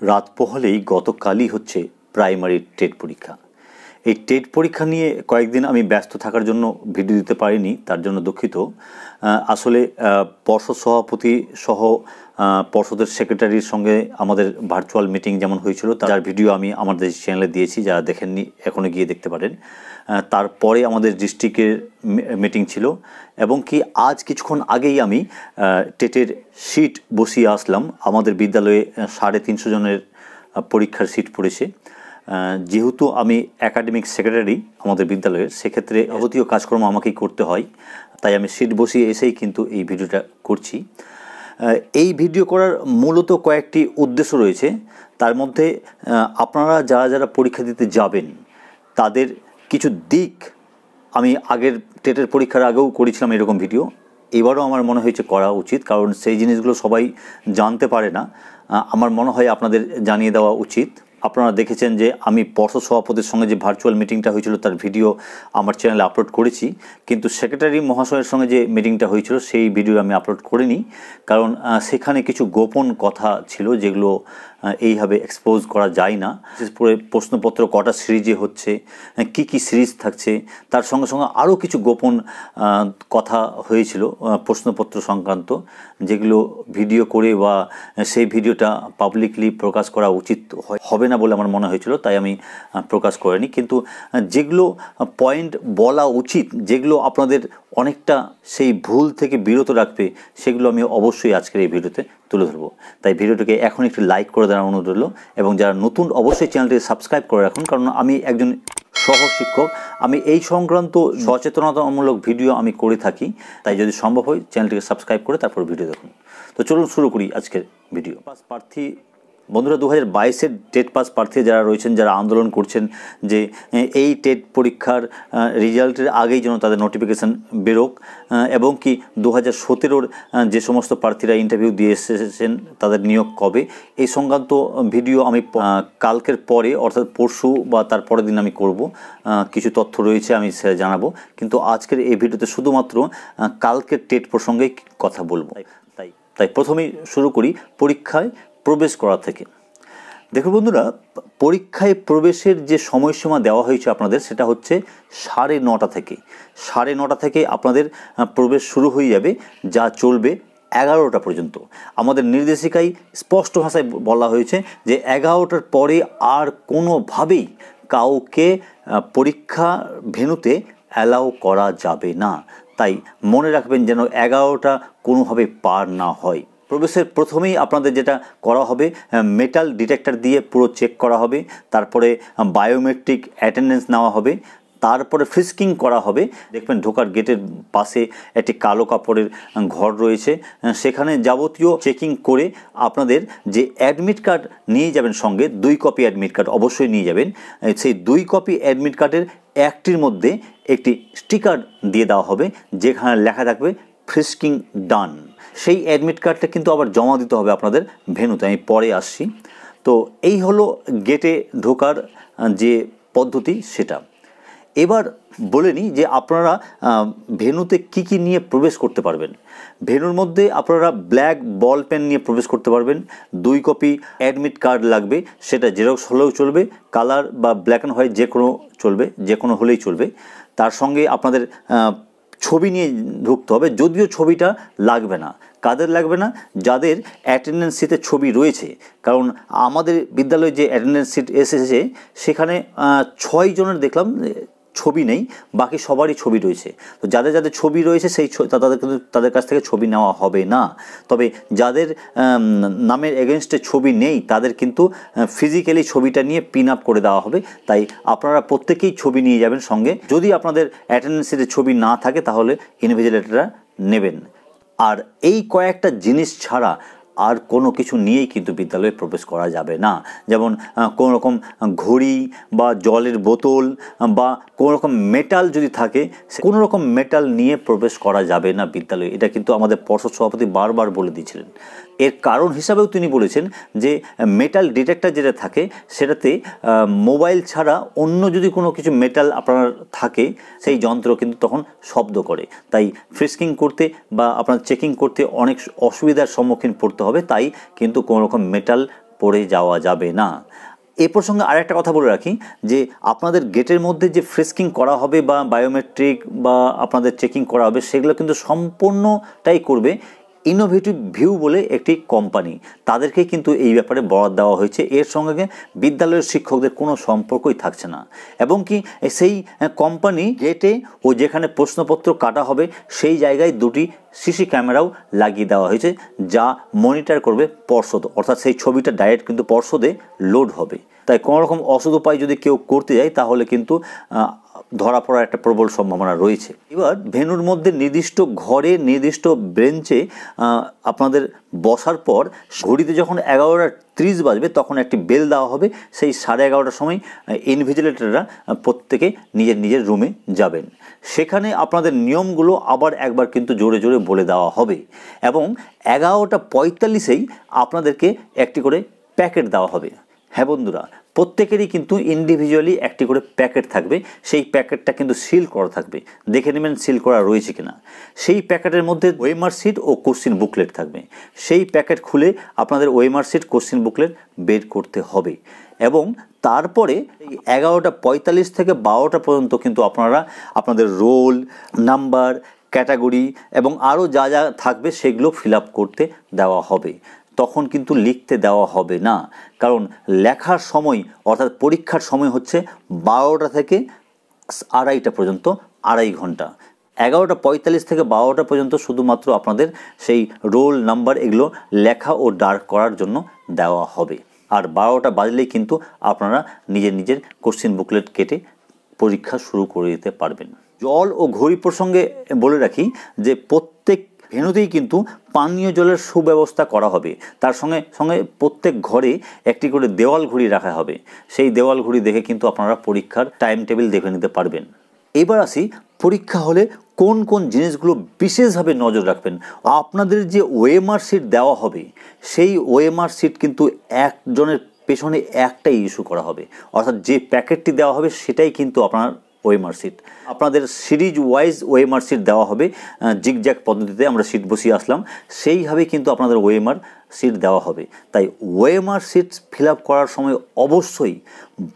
রাত পোহালেই গতকালই হচ্ছে প্রাইমারি টেট পরীক্ষা। এই টেট পরীক্ষা নিয়ে কয়েকদিন আমি ব্যস্ত থাকার জন্য ভিডিও দিতে পারিনি, তার জন্য দুঃখিত। আসলে পর্ষদ সভাপতি সহ পর্ষদের সেক্রেটারির সঙ্গে আমাদের ভার্চুয়াল মিটিং যেমন হয়েছিল, তার ভিডিও আমি আমাদের চ্যানেলে দিয়েছি, যারা দেখেননি এখনও গিয়ে দেখতে পারেন। তারপরে আমাদের ডিস্ট্রিক্টের মিটিং ছিল, এবং কি আজ কিছুক্ষণ আগেই আমি টেটের সিট বসিয়ে আসলাম। আমাদের বিদ্যালয়ে 350 জনের পরীক্ষার সিট পড়েছে। যেহেতু আমি একাডেমিক সেক্রেটারি আমাদের বিদ্যালয়ের, সেক্ষেত্রে যাবতীয় কাজকর্ম আমাকেই করতে হয়, তাই আমি সিট বসিয়ে এসেই কিন্তু এই ভিডিওটা করছি। এই ভিডিও করার মূলত কয়েকটি উদ্দেশ্য রয়েছে। তার মধ্যে আপনারা যারা যারা পরীক্ষা দিতে যাবেন তাদের কিছু দিক আমি আগের টেটের পরীক্ষার আগেও করেছিলাম এরকম ভিডিও, এবারও আমার মনে হয়েছে করা উচিত, কারণ সেই জিনিসগুলো সবাই জানতে পারে না। আমার মনে হয় আপনাদের জানিয়ে দেওয়া উচিত। আপনারা দেখেছেন যে আমি পর্ষদ সভাপতির সঙ্গে যে ভার্চুয়াল মিটিংটা হয়েছিল তার ভিডিও আমার চ্যানেলে আপলোড করেছি, কিন্তু সেক্রেটারি মহাশয়ের সঙ্গে যে মিটিংটা হয়েছিল সেই ভিডিও আমি আপলোড করিনি, কারণ সেখানে কিছু গোপন কথা ছিল যেগুলো এইভাবে এক্সপোজ করা যায় না। বিশেষ করে প্রশ্নপত্র কটা সিরিজে হচ্ছে, কি কি সিরিজ থাকছে, তার সঙ্গে সঙ্গে আরও কিছু গোপন কথা হয়েছিল প্রশ্নপত্র সংক্রান্ত, যেগুলো ভিডিও করে বা সেই ভিডিওটা পাবলিকলি প্রকাশ করা উচিত হবে না বলে আমার মনে হয়েছিল, তাই আমি প্রকাশ করিনি। কিন্তু যেগুলো পয়েন্ট বলা উচিত, যেগুলো আপনাদের অনেকটা সেই ভুল থেকে বিরত রাখবে, সেগুলো আমি অবশ্যই আজকের এই ভিডিওতে তুলে ধরবো। তাই ভিডিওটিকে এখন একটু লাইক করে দেওয়ার অনুরোধ রইল, এবং যারা নতুন অবশ্যই চ্যানেলটিকে সাবস্ক্রাইব করে রাখুন, কারণ আমি একজন সহ শিক্ষক, আমি এই সংক্রান্ত সচেতনতামূলক ভিডিও আমি করে থাকি। তাই যদি সম্ভব হয় চ্যানেলটিকে সাবস্ক্রাইব করে তারপর ভিডিও দেখুন। তো চলুন শুরু করি আজকের ভিডিও। পাস প্রার্থী বন্ধুরা, 2022-এর টেট পাস প্রার্থী যারা রয়েছেন, যারা আন্দোলন করছেন যে এই টেট পরীক্ষার রেজাল্টের আগেই যেন তাদের নোটিফিকেশান বেরোক, এবং কি 2017-র যে সমস্ত প্রার্থীরা ইন্টারভিউ দিয়ে এসেছেন তাদের নিয়োগ কবে, এই সংক্রান্ত ভিডিও আমি কালকের পরে অর্থাৎ পরশু বা তার পরের দিন আমি করব। কিছু তথ্য রয়েছে আমি সেটা জানাবো, কিন্তু আজকের এই ভিডিওতে শুধুমাত্র কালকের টেট প্রসঙ্গেই কথা বলবো। তাই প্রথমেই শুরু করি পরীক্ষায় প্রবেশ করা থেকে। দেখুন বন্ধুরা, পরীক্ষায় প্রবেশের যে সময়সীমা দেওয়া হয়েছে আপনাদের, সেটা হচ্ছে 9:30 থেকে। 9:30 থেকে আপনাদের প্রবেশ শুরু হয়ে যাবে, যা চলবে 11টা পর্যন্ত। আমাদের নির্দেশিকায় স্পষ্ট ভাষায় বলা হয়েছে যে 11টার পরে আর কোনোভাবেই কাউকে পরীক্ষা ভেন্যুতে অ্যালাউ করা যাবে না। তাই মনে রাখবেন যেন 11টা কোনোভাবে পার না হয়। প্রবেশের প্রথমেই আপনাদের যেটা করা হবে, মেটাল ডিটেক্টর দিয়ে পুরো চেক করা হবে, তারপরে বায়োমেট্রিক অ্যাটেন্ডেন্স নেওয়া হবে, তারপরে ফ্রিস্কিং করা হবে। দেখবেন ঢোকার গেটের পাশে একটি কালো কাপড়ের ঘর রয়েছে, সেখানে যাবতীয় চেকিং করে আপনাদের যে অ্যাডমিট কার্ড নিয়ে যাবেন সঙ্গে, 2 কপি অ্যাডমিট কার্ড অবশ্যই নিয়ে যাবেন। সেই 2 কপি অ্যাডমিট কার্ডের একটির মধ্যে একটি স্টিকার দিয়ে দেওয়া হবে, যেখানে লেখা থাকবে ফ্রিস্কিং ডান। সেই অ্যাডমিট কার্ডটা কিন্তু আবার জমা দিতে হবে আপনাদের ভেন্যুতে, আমি পরে আসছি। তো এই হলো গেটে ঢোকার যে পদ্ধতি সেটা। এবার বলে নিই যে আপনারা ভেন্যুতে কী কী নিয়ে প্রবেশ করতে পারবেন। ভেন্যুর মধ্যে আপনারা ব্ল্যাক বল পেন নিয়ে প্রবেশ করতে পারবেন। 2 কপি অ্যাডমিট কার্ড লাগবে, সেটা জেরক্স হলেও চলবে, কালার বা ব্ল্যাক অ্যান্ড হোয়াইট যে কোনো চলবে, যে কোনো হলেই চলবে। তার সঙ্গে আপনাদের ছবি নিয়ে ঢুকতে হবে, যদিও ছবিটা লাগবে না। কাদের লাগবে না? যাদের অ্যাটেন্ডেন্স সিটে ছবি রয়েছে, কারণ আমাদের বিদ্যালয়ে যে অ্যাটেন্ডেন্স সিট এসেছে সেখানে 6 জনের দেখলাম ছবি নেই, বাকি সবারই ছবি রয়েছে। তো যাদের যাদের ছবি রয়েছে সেই তাদের কাছ থেকে ছবি নেওয়া হবে না। তবে যাদের নামের এগেনস্টে ছবি নেই তাদের কিন্তু ফিজিক্যালি ছবিটা নিয়ে পিন আপ করে দেওয়া হবে। তাই আপনারা প্রত্যেকেই ছবি নিয়ে যাবেন সঙ্গে। যদি আপনাদের অ্যাটেন্ডেন্স সিটে ছবি না থাকে তাহলে ইনভিজিলেটররা নেবেন। আর এই কয়েকটা জিনিস ছাড়া আর কোনো কিছু নিয়েই কিন্তু বিদ্যালয়ে প্রবেশ করা যাবে না। যেমন কোনো রকম ঘড়ি বা জলের বোতল বা কোনো রকম মেটাল যদি থাকে, কোনো রকম মেটাল নিয়ে প্রবেশ করা যাবে না বিদ্যালয়ে। এটা কিন্তু আমাদের পর্ষদ সভাপতি বারবার বলে দিয়েছিলেন। এর কারণ হিসাবেও তিনি বলেছেন যে মেটাল ডিটেক্টর যেটা থাকে সেটাতে মোবাইল ছাড়া অন্য যদি কোনো কিছু মেটাল আপনার থাকে, সেই যন্ত্র কিন্তু তখন শব্দ করে। তাই ফ্রিস্কিং করতে বা আপনার চেকিং করতে অনেক অসুবিধার সম্মুখীন পড়তে হবে। তাই কিন্তু কোনো রকম মেটাল পড়ে যাওয়া যাবে না। এ প্রসঙ্গে আরেকটা কথা বলে রাখি যে আপনাদের গেটের মধ্যে যে ফ্রিস্কিং করা হবে বা বায়োমেট্রিক বা আপনাদের চেকিং করা হবে, সেগুলো কিন্তু সম্পূর্ণটাই করবে ইনোভেটিভ ভিউ বলে একটি কোম্পানি। তাদেরকে কিন্তু এই ব্যাপারে বরাদ দেওয়া হয়েছে। এর সঙ্গে বিদ্যালয়ের শিক্ষকদের কোনো সম্পর্কই থাকছে না। এবং কি সেই কোম্পানি গেটে ও যেখানে প্রশ্নপত্র কাটা হবে সেই জায়গায় দুটি সিসি ক্যামেরাও লাগিয়ে দেওয়া হয়েছে, যা মনিটর করবে পর্ষদ, অর্থাৎ সেই ছবিটা ডাইরেক্ট কিন্তু পর্ষদে লোড হবে। তাই কোনো রকম অসৎ উপায় যদি কেউ করতে যায় তাহলে কিন্তু ধরা পড়ার একটা প্রবল সম্ভাবনা রয়েছে। এবার ভেন্যুর মধ্যে নির্দিষ্ট ঘরে নির্দিষ্ট বেঞ্চে আপনাদের বসার পর ঘড়িতে যখন 11:30 বাজবে তখন একটি বেল দেওয়া হবে। সেই 11:30টার সময় ইনভিজিলেটররা প্রত্যেকে নিজের নিজের রুমে যাবেন। সেখানে আপনাদের নিয়মগুলো আবার একবার কিন্তু জোরে জোরে বলে দেওয়া হবে এবং 11:45-এই আপনাদেরকে একটি করে প্যাকেট দেওয়া হবে। হ্যাঁ বন্ধুরা, প্রত্যেকেরই কিন্তু ইন্ডিভিজুয়ালি একটি করে প্যাকেট থাকবে। সেই প্যাকেটটা কিন্তু সিল করা থাকবে, দেখে নেবেন সিল করা রয়েছে কিনা। সেই প্যাকেটের মধ্যে ওয়েমার শিট ও কোশ্চিন বুকলেট থাকবে। সেই প্যাকেট খুলে আপনাদের ওয়েমার শিট কোশ্চিন বুকলেট বের করতে হবে এবং তারপরে 11:45 থেকে 12টা পর্যন্ত কিন্তু আপনারা আপনাদের রোল নাম্বার, ক্যাটাগরি এবং আরও যা যা থাকবে সেগুলো ফিল আপ করতে দেওয়া হবে। তখন কিন্তু লিখতে দেওয়া হবে না, কারণ লেখার সময় অর্থাৎ পরীক্ষার সময় হচ্ছে 12টা থেকে 2:30 পর্যন্ত, 2.5 ঘন্টা। 11:45 থেকে 12টা পর্যন্ত শুধুমাত্র আপনাদের সেই রোল নাম্বার এগুলো লেখা ও ডার্ক করার জন্য দেওয়া হবে। আর 12টা বাজলেই কিন্তু আপনারা নিজের নিজের কোশ্চিন বুকলেট কেটে পরীক্ষা শুরু করে দিতে পারবেন। জল ও ঘড়ি প্রসঙ্গে বলে রাখি যে প্রত্যেক ভেন্যুতেই কিন্তু পানীয় জলের সুব্যবস্থা করা হবে। তার সঙ্গে সঙ্গে প্রত্যেক ঘরে একটি করে দেওয়াল ঘড়ি রাখা হবে। সেই দেওয়াল ঘড়ি দেখে কিন্তু আপনারা পরীক্ষার টাইম টেবিল দেখে নিতে পারবেন। এবার আসি পরীক্ষা হলে কোন কোন জিনিসগুলো বিশেষভাবে নজর রাখবেন। আপনাদের যে ওয়েমার শিট দেওয়া হবে সেই ওয়েমার শিট কিন্তু একজনের পেছনে একটাই ইস্যু করা হবে, অর্থাৎ যে প্যাকেটটি দেওয়া হবে সেটাই কিন্তু আপনার ওয়েমার শিট। আপনাদের সিরিজ ওয়াইজ ওয়েমার শিট দেওয়া হবে, জিগজ্যাগ পদ্ধতিতে আমরা শিট বসিয়ে আসলাম সেইভাবে কিন্তু আপনাদের ওয়েমার শিট দেওয়া হবে। তাই ওয়েমার শিট ফিল আপ করার সময় অবশ্যই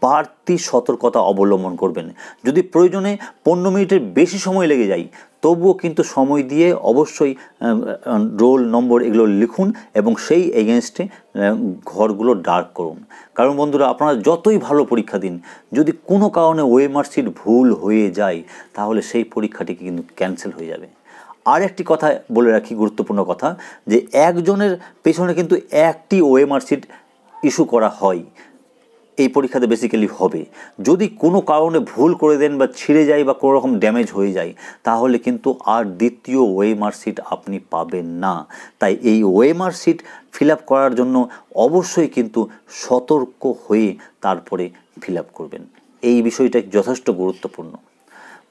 বাড়তি সতর্কতা অবলম্বন করবেন। যদি প্রয়োজনে 15 মিনিটের বেশি সময় লেগে যায় তবুও কিন্তু সময় দিয়ে অবশ্যই রোল নম্বর এগুলো লিখুন এবং সেই এগেনস্টে ঘরগুলো ডার্ক করুন। কারণ বন্ধুরা, আপনারা যতই ভালো পরীক্ষা দিন, যদি কোনো কারণে ওয়েমার শিট ভুল হয়ে যায় তাহলে সেই পরীক্ষাটি কিন্তু ক্যান্সেল হয়ে যাবে। আর একটি কথা বলে রাখি, গুরুত্বপূর্ণ কথা, যে একজনের পেছনে কিন্তু একটি ওয়েমার শিট ইস্যু করা হয় এই পরীক্ষাতে বেসিক্যালি হবে। যদি কোনো কারণে ভুল করে দেন বা ছিঁড়ে যায় বা কোনো রকম ড্যামেজ হয়ে যায় তাহলে কিন্তু আর দ্বিতীয় ওয়েমার শিট আপনি পাবেন না। তাই এই ওয়েমার শিট ফিল আপ করার জন্য অবশ্যই কিন্তু সতর্ক হয়ে তারপরে ফিল আপ করবেন। এই বিষয়টা যথেষ্ট গুরুত্বপূর্ণ।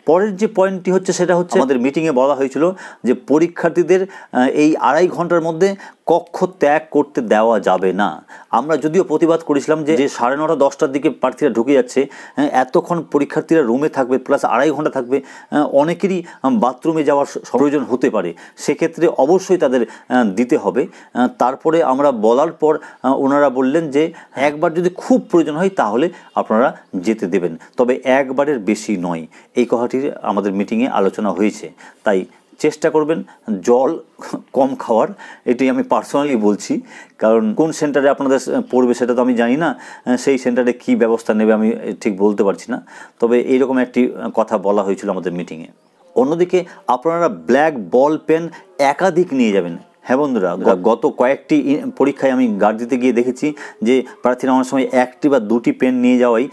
পরের যে পয়েন্টটি হচ্ছে সেটা হচ্ছে আমাদের মিটিংয়ে বলা হয়েছিল যে পরীক্ষার্থীদের এই 2.5 ঘন্টার মধ্যে কক্ষ ত্যাগ করতে দেওয়া যাবে না। আমরা যদিও প্রতিবাদ করেছিলাম যে 9:30 10টার দিকে প্রার্থীরা ঢুকে যাচ্ছে, এতক্ষণ পরীক্ষার্থীরা রুমে থাকবে প্লাস 2.5 ঘন্টা থাকবে, অনেকেরই বাথরুমে যাওয়ার প্রয়োজন হতে পারে, সেক্ষেত্রে অবশ্যই তাদের দিতে হবে। তারপরে আমরা বলার পর ওনারা বললেন যে একবার যদি খুব প্রয়োজন হয় তাহলে আপনারা যেতে দেবেন, তবে একবারের বেশি নয়। এই কথাটি আমাদের মিটিংয়ে আলোচনা হয়েছে। তাই চেষ্টা করবেন জল কম খাওয়ার, এটি আমি পার্সোনালি বলছি, কারণ কোন সেন্টারে আপনাদের পড়বে সেটা তো আমি জানি না, সেই সেন্টারে কী ব্যবস্থা নেবে আমি ঠিক বলতে পারছি না, তবে এইরকম একটি কথা বলা হয়েছিল আমাদের মিটিংয়ে। অন্যদিকে আপনারা ব্ল্যাক বল পেন একাধিক নিয়ে যাবেন। হ্যাঁ বন্ধুরা, গত কয়েকটি পরীক্ষায় আমি গার্ড দিতে গিয়ে দেখেছি যে প্রার্থীরা অনেক সময় 1টি বা 2টি পেন নিয়ে যাওয়াই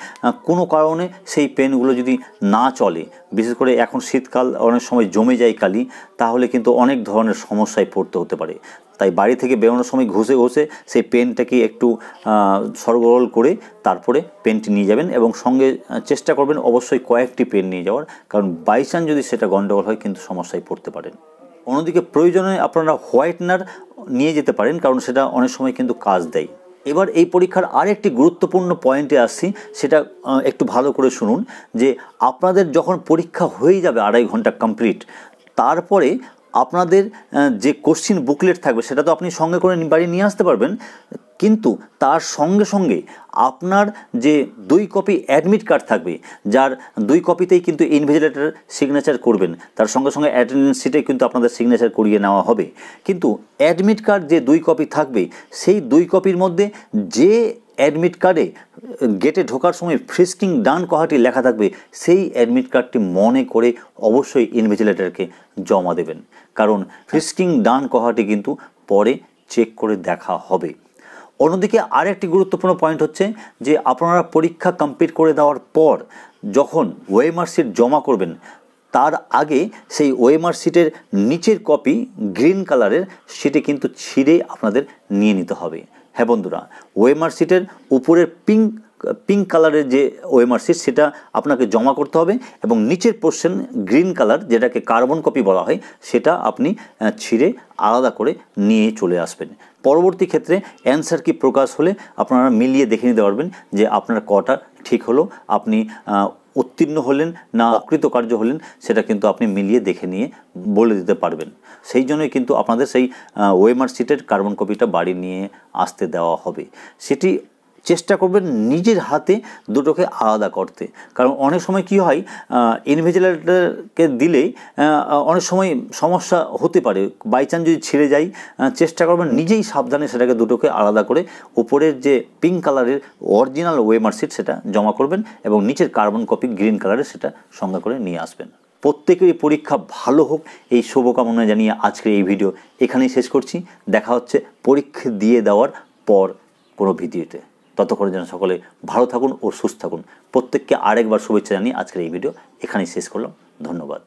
কোনো কারণে সেই পেনগুলো যদি না চলে, বিশেষ করে এখন শীতকাল অনেক সময় জমে যায় কালি, তাহলে কিন্তু অনেক ধরনের সমস্যায় পড়তে হতে পারে। তাই বাড়ি থেকে বেরোনোর সময় ঘষে ঘষে সেই পেনটাকে একটু সরগরল করে তারপরে পেনটি নিয়ে যাবেন এবং সঙ্গে চেষ্টা করবেন অবশ্যই কয়েকটি পেন নিয়ে যাওয়ার, কারণ বাই চান্স যদি সেটা গণ্ডগোল হয় কিন্তু সমস্যায় পড়তে পারেন। অন্যদিকে প্রয়োজনে আপনারা হোয়াইটনার নিয়ে যেতে পারেন, কারণ সেটা অনেক সময় কিন্তু কাজ দেয়। এবার এই পরীক্ষার আরেকটি গুরুত্বপূর্ণ পয়েন্টে আসছি, সেটা একটু ভালো করে শুনুন যে আপনাদের যখন পরীক্ষা হয়ে যাবে 2.5 ঘন্টা কমপ্লিট, তারপরে আপনাদের যে কোশ্চিন বুকলেট থাকবে সেটা তো আপনি সঙ্গে করে বাড়ি নিয়ে আসতে পারবেন, কিন্তু তার সঙ্গে সঙ্গে আপনার যে 2 কপি অ্যাডমিট কার্ড থাকবে, যার 2 কপিতেই কিন্তু ইনভিজিলেটর সিগনেচার করবেন, তার সঙ্গে সঙ্গে অ্যাটেন্ডেন্স শিটে কিন্তু আপনাদের সিগনেচার করিয়ে নেওয়া হবে। কিন্তু অ্যাডমিট কার্ড যে 2 কপি থাকবে, সেই 2 কপির মধ্যে যে অ্যাডমিট কার্ডে গেটে ঢোকার সময় ফ্রিস্কিং ডান কথাটি লেখা থাকবে, সেই অ্যাডমিট কার্ডটি মনে করে অবশ্যই ইনভিজিলেটরকে জমা দেবেন, কারণ ফ্রিস্কিং ডান কথাটি কিন্তু পরে চেক করে দেখা হবে। অন্যদিকে আরেকটি গুরুত্বপূর্ণ পয়েন্ট হচ্ছে যে আপনারা পরীক্ষা কমপ্লিট করে দেওয়ার পর যখন ওএমআর শিট জমা করবেন, তার আগে সেই ওএমআর শিটের নিচের কপি গ্রিন কালারের সেটি কিন্তু ছিঁড়ে আপনাদের নিয়ে নিতে হবে। হ্যাঁ বন্ধুরা, ওএমআর শিটের উপরের পিঙ্ক কালারের যে ওএমআর শিট সেটা আপনাকে জমা করতে হবে, এবং নিচের পোর্শন গ্রিন কালার, যেটাকে কার্বন কপি বলা হয়, সেটা আপনি ছিঁড়ে আলাদা করে নিয়ে চলে আসবেন। পরবর্তী ক্ষেত্রে অ্যান্সার কি প্রকাশ হলে আপনারা মিলিয়ে দেখে নিতে পারবেন যে আপনার কটা ঠিক হলো, আপনি উত্তীর্ণ হলেন না অকৃতকার্য হলেন, সেটা কিন্তু আপনি মিলিয়ে দেখে নিয়ে বলে দিতে পারবেন। সেই জন্যই কিন্তু আপনাদের সেই ওএমআর শিটের কার্বন কপিটা বাড়ি নিয়ে আসতে দেওয়া হবে। সেটি চেষ্টা করবেন নিজের হাতে দুটোকে আলাদা করতে, কারণ অনেক সময় কি হয়, ইনভিজিলেটরকে দিলেই অনেক সময় সমস্যা হতে পারে, বাই চান্স যদি ছিঁড়ে যায়। চেষ্টা করবেন নিজেই সাবধানে সেটাকে দুটোকে আলাদা করে উপরের যে পিঙ্ক কালারের অরিজিনাল ওএমআর শিট সেটা জমা করবেন, এবং নিচের কার্বন কপি গ্রিন কালারের সেটা সঙ্গে করে নিয়ে আসবেন। প্রত্যেকেরই পরীক্ষা ভালো হোক এই শুভকামনা জানিয়ে আজকের এই ভিডিও এখানেই শেষ করছি। দেখা হচ্ছে পরীক্ষা দিয়ে দেওয়ার পর কোনো ভিডিওতে। ততক্ষণের জন্য সকলে ভালো থাকুন ও সুস্থ থাকুন। প্রত্যেককে আরেকবার শুভেচ্ছা জানিয়ে আজকের এই ভিডিও এখানেই শেষ করলাম। ধন্যবাদ।